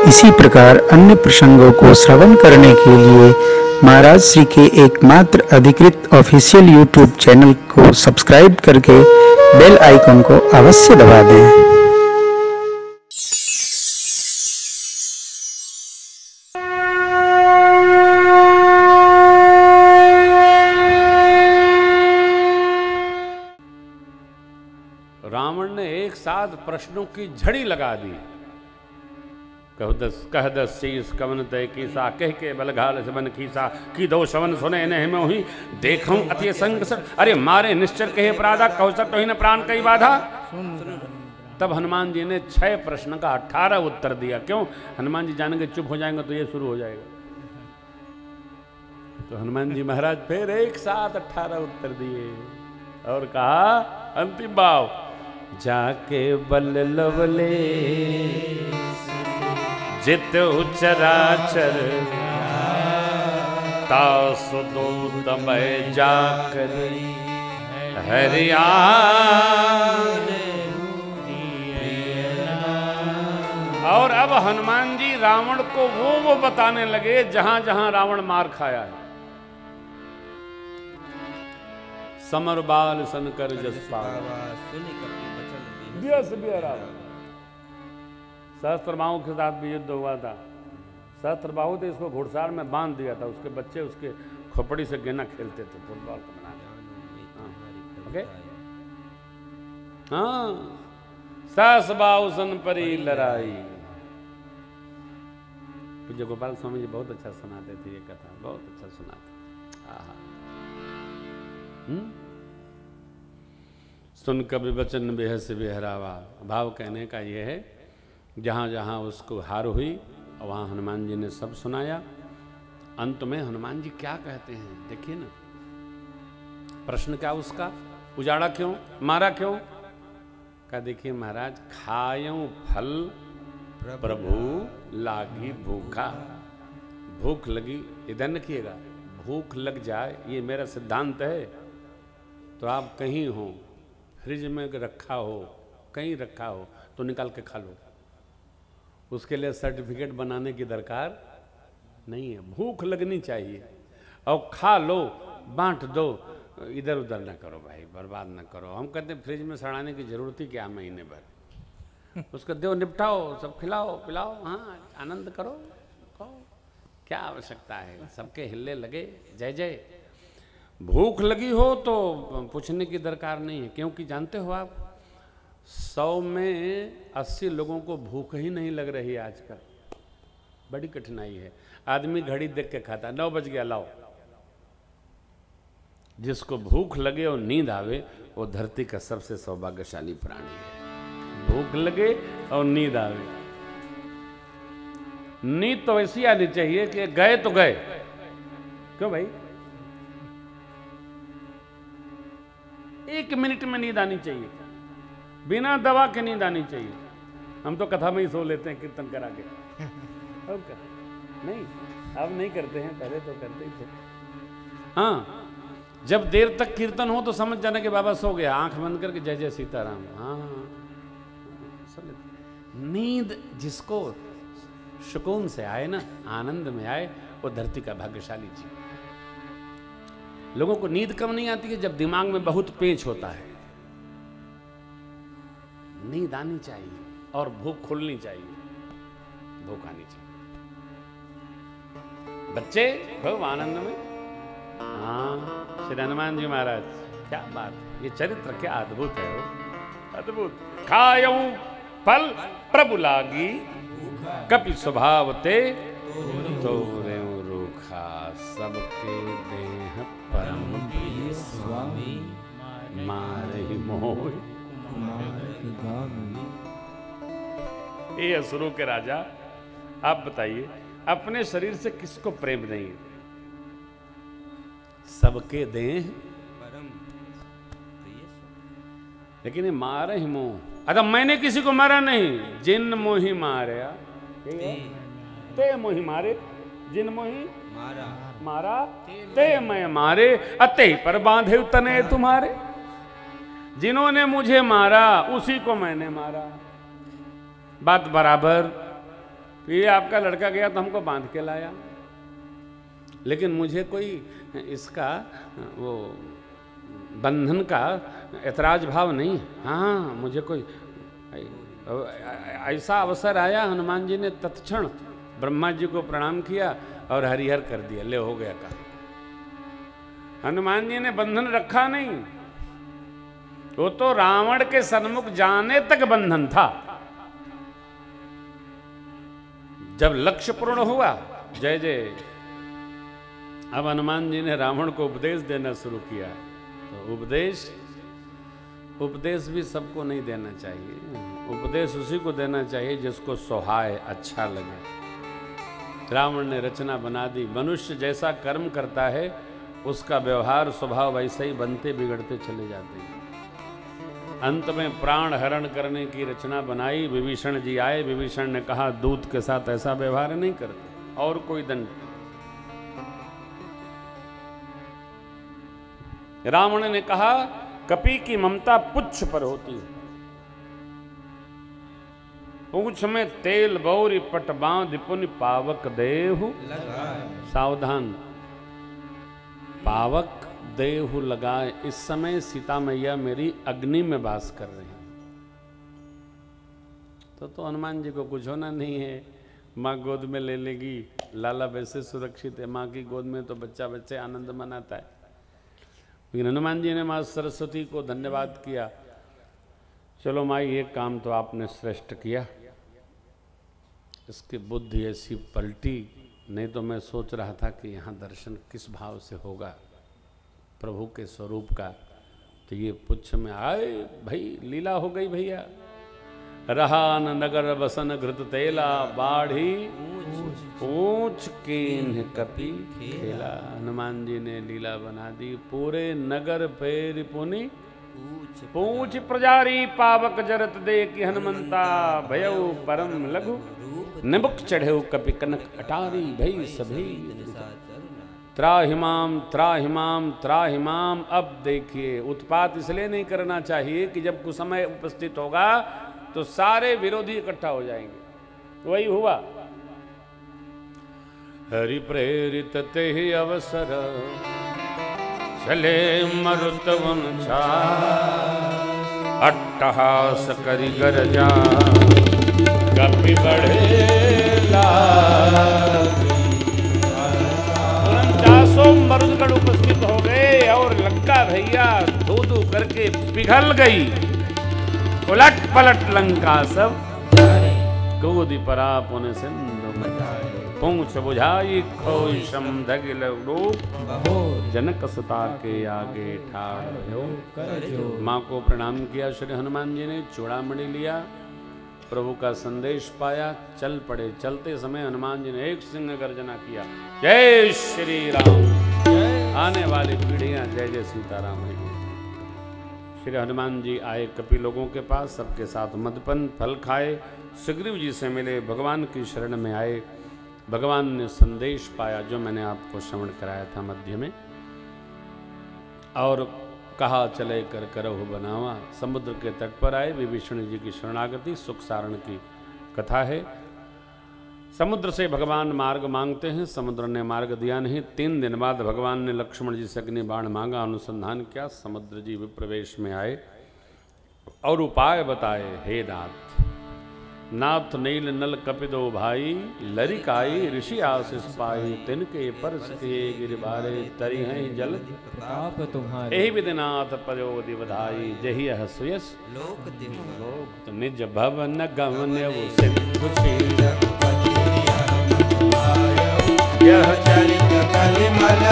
इसी प्रकार अन्य प्रसंगों को श्रवण करने के लिए महाराज श्री के एकमात्र अधिकृत ऑफिशियल यूट्यूब चैनल को सब्सक्राइब करके बेल आइकन को अवश्य दबा दें। रावण ने एक साथ प्रश्नों की झड़ी लगा दी। कह दस शीस कवन तय कीसा कह के बलघाल से बन खीसा की दो शवन सुने न मोही देखूं अति संग सर। अरे मारे निश्चर कहे अपराधा कौशल तो ही न प्राण कई बाधा। तब हनुमान जी ने 6 प्रश्न का 18 उत्तर दिया। क्यों? हनुमान जी जानेंगे चुप हो जाएंगे तो ये शुरू हो जाएगा। तो हनुमान जी महाराज फिर एक साथ 18 उत्तर दिए और कहा अंतिम भाव, जाके बल लवले जित चराचर तासु दूत में जाकर हरिया। और अब हनुमान जी रावण को वो बताने लगे जहां जहां रावण मार खाया है। समर बाल सनकर जसपाल सहस्त्रबाहु के साथ भी युद्ध हुआ था। सहस्त्रबाहु तो इसको घुड़सार में बांध दिया था। उसके बच्चे उसके खोपड़ी से गेना खेलते थे फुटबॉल को बना। ओके हाँ, सहस्त्रबाहु सन परी लड़ाई। पूज्य गोपाल स्वामी जी बहुत अच्छा सुनाते थे ये कथा, बहुत अच्छा सुनाते। सुन कवि वचन बेहस बेहरावा। भाव कहने का ये है, जहाँ जहाँ उसको हार हुई वहाँ हनुमान जी ने सब सुनाया। अंत में हनुमान जी क्या कहते हैं देखिए ना। प्रश्न क्या उसका? उजाड़ा क्यों, मारा क्यों? क्या देखिए महाराज, खायूं फल प्रभु लागी भूखा। भूख लगी, इधर न किएगा, भूख लग जाए ये मेरा सिद्धांत है। तो आप कहीं हो, फ्रिज में रखा हो, कहीं रखा हो तो निकाल के खा लो। उसके लिए सर्टिफिकेट बनाने की दरकार नहीं है। भूख लगनी चाहिए और खा लो, बांट दो, इधर उधर ना करो भाई, बर्बाद ना करो। हम कहते हैं फ्रिज में सड़ाने की जरूरत ही क्या महीने भर। उसको दो, निपटाओ, सब खिलाओ पिलाओ, हाँ आनंद करो, क्या आवश्यकता है। सबके हिलने लगे, जय जय। भूख लगी हो तो पूछने की दरकार नहीं है, क्योंकि जानते हो आप 100 में 80 लोगों को भूख ही नहीं लग रही है आजकल। बड़ी कठिनाई है। आदमी घड़ी देख के खाता, 9 बज गया लाओ। जिसको भूख लगे और नींद आवे वो धरती का सबसे सौभाग्यशाली प्राणी है। भूख लगे और नींद आवे। नींद तो ऐसी आनी चाहिए कि गए तो गए। क्यों भाई? 1 मिनट में नींद आनी चाहिए, बिना दवा के नींद आनी चाहिए। हम तो कथा में ही सो लेते हैं कीर्तन करा के। और क्या? नहीं, अब नहीं करते हैं, पहले तो करते ही थे। हाँ, जब देर तक कीर्तन हो तो समझ जाना कि बाबा सो गया, आंख बंद करके जय जय सीताराम। हाँ, नींद जिसको सुकून से आए ना, आनंद में आए, वो धरती का भाग्यशाली जीव। लोगों को नींद कम नहीं आती है जब दिमाग में बहुत पेच होता है। नींद आनी चाहिए और भूख खुलनी चाहिए, भूख आनी चाहिए। बच्चे खूब आनंद में। हाँ, श्री हनुमान जी महाराज, क्या बात है, ये चरित्र क्या अद्भुत है, वो अद्भुत। खायूं फल प्रभु लागी कपि स्वभाव ते तोरे रूखा। सबके देह परम प्रिय स्वामी मारे मोह। ये असुरों के राजा, आप बताइए अपने शरीर से किसको प्रेम नहीं है? सबके देह परम प्रिय, लेकिन ये मारे ही मोह। अगर मैंने किसी को मारा नहीं, जिन मोही मारया ते मोही मारे, जिन मोही मारा ते मैं मारे, अते पर बांधे तने तुम्हारे। जिन्होंने मुझे मारा उसी को मैंने मारा। बात बराबर। ये आपका लड़का गया तो हमको बांध के लाया, लेकिन मुझे कोई इसका वो बंधन का ऐतराज भाव नहीं। हाँ, मुझे कोई ऐसा अवसर आया, हनुमान जी ने तत्क्षण ब्रह्मा जी को प्रणाम किया और हरिहर कर दिया, ले हो गया काम। हनुमान जी ने बंधन रखा नहीं, वो तो रावण के सन्मुख जाने तक बंधन था। जब लक्ष्य पूर्ण हुआ, जय जय, अब हनुमान जी ने रावण को उपदेश देना शुरू किया। तो उपदेश भी सबको नहीं देना चाहिए। उपदेश उसी को देना चाहिए जिसको सुहाए, अच्छा लगे। रावण ने रचना बना दी। मनुष्य जैसा कर्म करता है उसका व्यवहार स्वभाव वैसे ही बनते बिगड़ते चले जाते हैं। अंत में प्राण हरण करने की रचना बनाई। विभीषण जी आए, विभीषण ने कहा दूत के साथ ऐसा व्यवहार नहीं करते, और कोई दंड। रावण ने कहा कपि की ममता पुच्छ पर होती है, पूंछ में तेल बौरी पट बांध पुनि पावक देहु सावधान, पावक देहु लगाए। इस समय सीता मैया मेरी अग्नि में वास कर रही हैं, तो हनुमान जी को कुछ होना नहीं है। माँ गोद में ले लेगी, लाला वैसे सुरक्षित है, माँ की गोद में तो बच्चा बच्चे आनंद मनाता है। लेकिन हनुमान जी ने माँ सरस्वती को धन्यवाद किया, चलो माँ ये काम तो आपने श्रेष्ठ किया। इसकी बुद्धि ऐसी पलटी, नहीं तो मैं सोच रहा था कि यहाँ दर्शन किस भाव से होगा प्रभु के स्वरूप का। तो ये पुच्छ में आए, भाई लीला हो गई भैया। रहा न नगर बसन घृत तेला, बाढ़ी पूछ कीन्ह कपि खेला। हनुमान जी ने लीला बना दी, पूरे नगर पे पुनि पूछ प्रजारी, पावक जरत दे कि हनुमंता भयउ परम लघु, निमुख चढ़ेउ कपि कनक अटारी, भई सभी त्राहिमाम त्राहिमाम त्राहिमाम। अब देखिए, उत्पात इसलिए नहीं करना चाहिए कि जब कुछ समय उपस्थित होगा तो सारे विरोधी इकट्ठा हो जाएंगे। वही हुआ। हरि प्रेरित ते अवसर, चले मरुतवन छा, अट्टहास करि गरजा, कपि बढ़ेला। 49 मरुदगण उपस्थित हो गए और लंका भैया धू धू करके पिघल गई। उलट पलट लंका सब कूदी परा पुन सिंधु मचाए, पूंछ बुझाई खोई समधगिल रूप, जनक सुता के आगे ठाड़ भयो। माँ को प्रणाम किया श्री हनुमान जी ने, चूड़ामणि लिया, प्रभु का संदेश पाया, चल पड़े। चलते समय हनुमान जी ने एक सिंह गर्जना किया, जय श्री राम। आने वाली पीढ़ियां जय जय सीताराम है। श्री हनुमान जी आए कपि लोगों के पास, सबके साथ मदपन फल खाए, सुग्रीव जी से मिले, भगवान की शरण में आए। भगवान ने संदेश पाया जो मैंने आपको श्रवण कराया था मध्य में, और कहा चले कर करहु बनावा। समुद्र के तट पर आए, विभीषण जी की शरणागति, सुख सारण की कथा है। समुद्र से भगवान मार्ग मांगते हैं, समुद्र ने मार्ग दिया नहीं। 3 दिन बाद भगवान ने लक्ष्मण जी से अग्नि बाण मांगा, अनुसंधान किया, समुद्र जी विप्रवेश में आए और उपाय बताए। हे नाथ नील नल कपिदो भाई, लरिकाई ऋषि आशीष पाई, तिनके परस किए गिरबारे, तरी हैं जल प्रताप तुम्हारे, एहि विधिनाथ पयोधि बधाई, जहि सुयस लोक निज भवन गमन सिंधु यह चरित कलिमल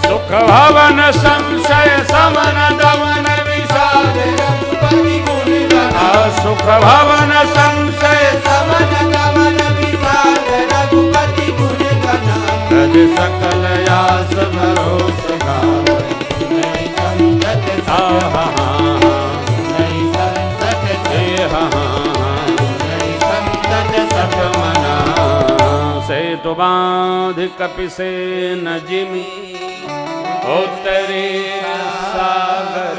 सुख भवन संशय समन दमन विषाद रघुपति गुण गना, सुख भवन संशय समन दमन विषाद रघुपति गुण गना, तज सकल यास भरोस गावै, नहीं संतत आहा नहीं संतत देहा, नहीं संतत सत मना, सेतु बांध कपि से न जिमि, उत्तरी सागर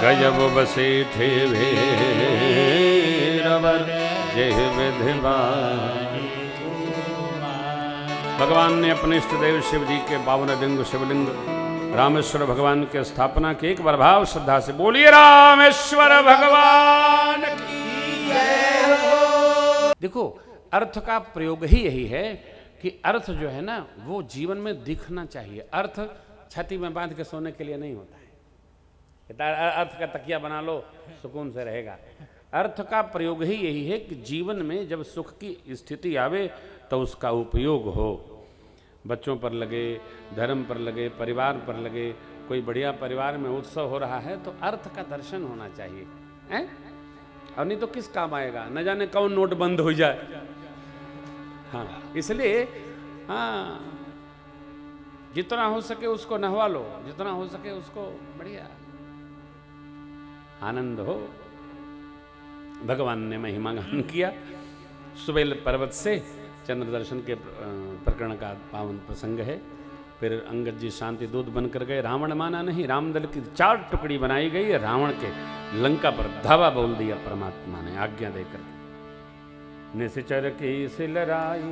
गजब बसे थे भैरवर जय विधिवान। भगवान ने अपने इष्ट देव शिव जी के पावन लिंग शिवलिंग रामेश्वर भगवान की स्थापना की। एक बार भाव श्रद्धा से बोलिए रामेश्वर भगवान की जय हो। देखो अर्थ का प्रयोग ही यही है कि अर्थ जो है ना वो जीवन में दिखना चाहिए। अर्थ छाती में बांध के सोने के लिए नहीं होता है। अर्थ का तकिया बना लो सुकून से रहेगा। अर्थ का प्रयोग ही यही है कि जीवन में जब सुख की स्थिति आवे तो उसका उपयोग हो। बच्चों पर लगे, धर्म पर लगे, परिवार पर लगे। कोई बढ़िया परिवार में उत्सव हो रहा है तो अर्थ का दर्शन होना चाहिए हैं? और नहीं तो किस काम आएगा, न जाने कौन नोट बंद हो जाए। हाँ इसलिए हाँ जितना हो सके उसको नहवा लो, जितना हो सके उसको बढ़िया आनंद हो। भगवान ने महिमा गान किया। सुबेल पर्वत से चंद्र दर्शन के प्रकरण का पावन प्रसंग है। फिर अंगद जी शांति दूत बनकर गए। रावण माना नहीं, रामदल की 4 टुकड़ी बनाई गई। रावण के लंका पर धावा बोल दिया परमात्मा ने आज्ञा देकर। निश्चर की सिलराई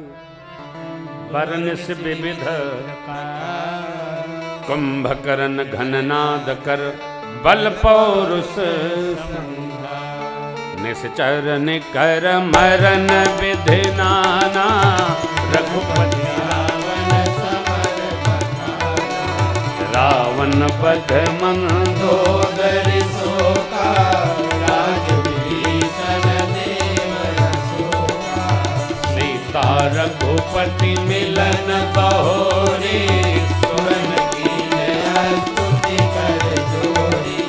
बरनिस विविध कुंभकर्ण घननाद कर बल पौरुष निश्चर निकर मरण विधि नाना रघुपति रावण बध मंदोदरी शोका राजविभीषण देव शोका सीता रघुपति मिलन बहोरी सुरन की स्तुति कर जोरी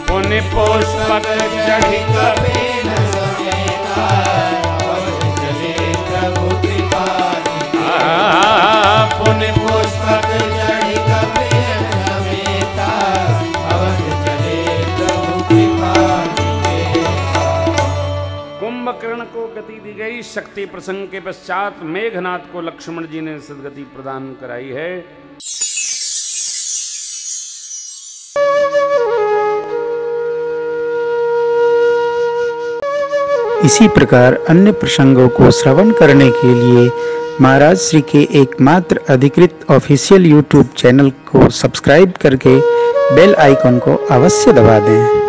पुण्य पुष्पक चढ़ी कबीर समेता अवध चले प्रभु कृपाली पुण्य पुष्पक चढ़ी कबीर समेता अवध चले प्रभु कृपाली। कुंभकर्ण को गति दी गई। शक्ति प्रसंग के पश्चात मेघनाथ को लक्ष्मण जी ने सद्गति प्रदान कराई है। इसी प्रकार अन्य प्रसंगों को श्रवण करने के लिए महाराज श्री के एकमात्र अधिकृत ऑफिशियल YouTube चैनल को सब्सक्राइब करके बेल आइकन को अवश्य दबा दें।